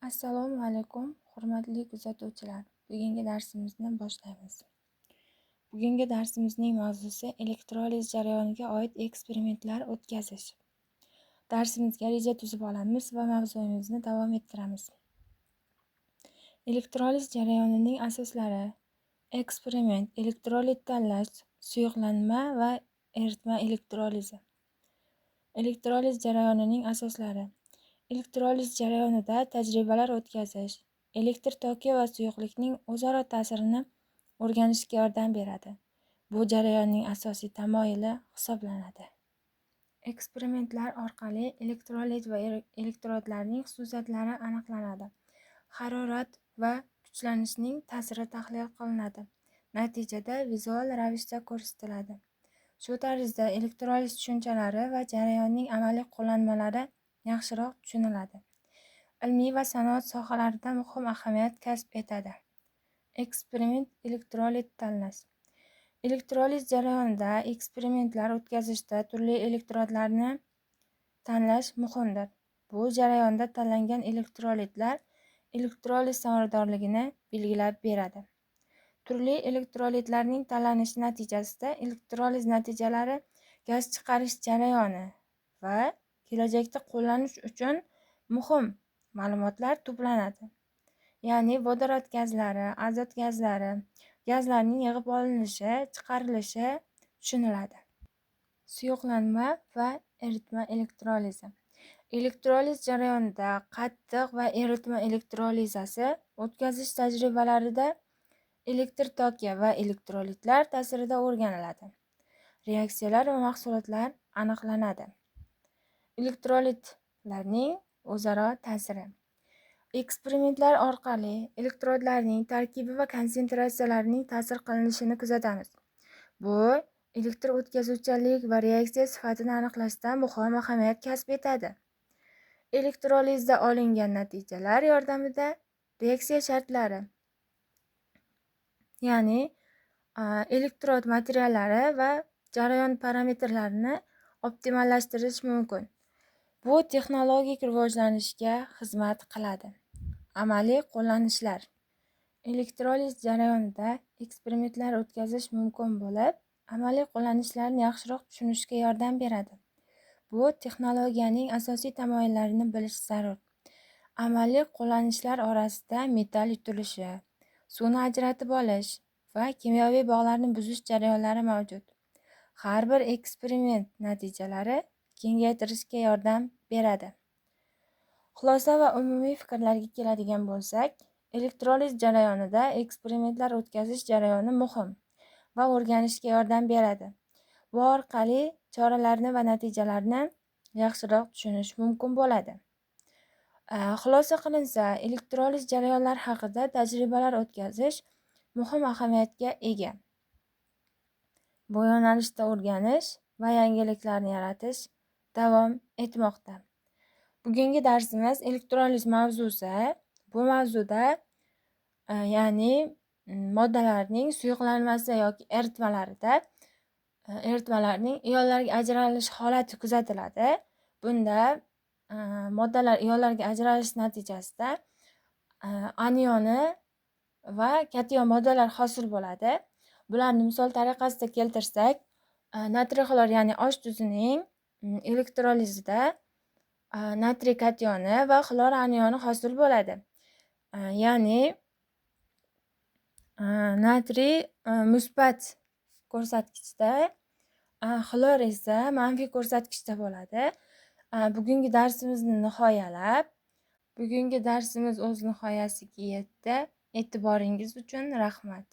Assalomu alaykum, hurmatli kuzatuvchilar. Bugungi darsimizni boshlaymiz. Bugungi darsimizning mavzusi elektroliz jarayoniga oid eksperimentlar o'tkazish. Darsimizga reja tuzib olamiz va mavzuyimizni davom ettiramiz. Elektroliz jarayonining asoslari: eksperiment, elektrolit tanlash, suyuqlanma va eritma elektrolizi. Elektroliz jarayonining asoslari: elektroliz jarayonida tajribalar o'tkazish, elektr toki va suyuqlikning o'zaro ta'sirini o'rganishga yordam beradi. Bu jarayonning asosiy tamoyili hisoblanadi. Eksperimentlar orqali elektrolit va elektrodlarning xususiyatlari aniqlanadi. Harorat va kuchlanishning ta'siri tahlil qilinadi. Natijada vizual ravishda ko'rsatiladi. Shu tarzda elektroliz tushunchalari va jarayonning amaliy qo'llanmalari yaxshiroq tushuniladi. Ilmiy va sanoat sohalarida muhim ahamiyat kasb etadi. Eksperiment, elektrolit tanlash. Elektroliz jarayonida eksperimentlar o'tkazishda turli elektrodlarni tanlash muhimdir. Bu jarayonda tanlangan elektrolitlar elektroliz samaradorligini belgilab beradi. Turli elektrolitlarning tanlanishi natijasida elektroliz natijalari, gaz chiqarish jarayoni va kelajakda qo'llanish uchun muhim ma'lumotlar to'planadi. Ya'ni vodorod gazlari, azot gazlari, gazlarning yig'ib olinishi, chiqarilishi tushuniladi. Suyuqlanma va eritma elektrolizi. Elektroliz jarayonida qattiq va eritma elektrolizasi o'tkazish tajribalarida elektr toki va elektrolitlar ta'sirida o'rganiladi. Reaksiyalar va mahsulotlar aniqlanadi. Elektrolitlarning o'zaro ta'siri. Eksperimentlar orqali elektrodlarning tarkibi va konsentratsiyalarining ta'sir qilinishini kuzatamiz. Bu elektr o'tkazuvchanlik va reaksiya sifatini aniqlashda muhim ahamiyat kasb etadi. Elektrolizda olingan natijalar yordamida reaksiya shartlari, ya'ni elektrod materiallari va jarayon parametrlarini optimallashtirish mumkin. Bu texnologik rivojlanishga xizmat qiladi. Amaliy qo'llanishlar. Elektroliz jarayonida eksperimentlar o'tkazish mumkin bo'lib, amaliy qo'llanishlarni yaxshiroq tushunishga yordam beradi. Bu texnologiyaning asosiy tamoyillarini bilish zarur. Amaliy qo'llanishlar orasida metall yutilishi, suvni ajratib olish va kimyoviy bog'larni buzish jarayonlari mavjud. Har bir eksperiment natijalari kengaytirishga yordam beradi. Xulosa va umumiy fikrlarga keladigan bo'lsak, elektroliz jarayonida eksperimentlar o'tkazish jarayoni muhim va o'rganishga yordam beradi. Bu orqali choralarni va natijalarni yaxshiroq tushunish mumkin bo'ladi. Xulosa qilinsa, elektroliz jarayonlari haqida tajribalar o'tkazish muhim ahamiyatga ega. Bu yo'nalishda o'rganish va yangiliklarni yaratish davom etmoqda. Bugungi darsimiz elektroliz mavzusi. Bu mavzuda ya'ni moddalarning suyuqlanmasi yoki eritmalarning ionlarga ajralish holati kuzatiladi. Bunda moddalar ionlarga ajralish natijasida anioni va kation moddalar hosil bo'ladi. Bularni misol tariqasida keltirsak, natriy xlor ya'ni osh tuzining elektrolizida natriy kationi va xlor anioni hosil bo'ladi. Ya'ni natriy musbat ko'rsatkichda, xlor esa manfiy ko'rsatkichda bo'ladi. Bugungi darsimizni nihoyalab, bugungi darsimiz o'z nihoyasiga yetdi. E'tiboringiz uchun rahmat.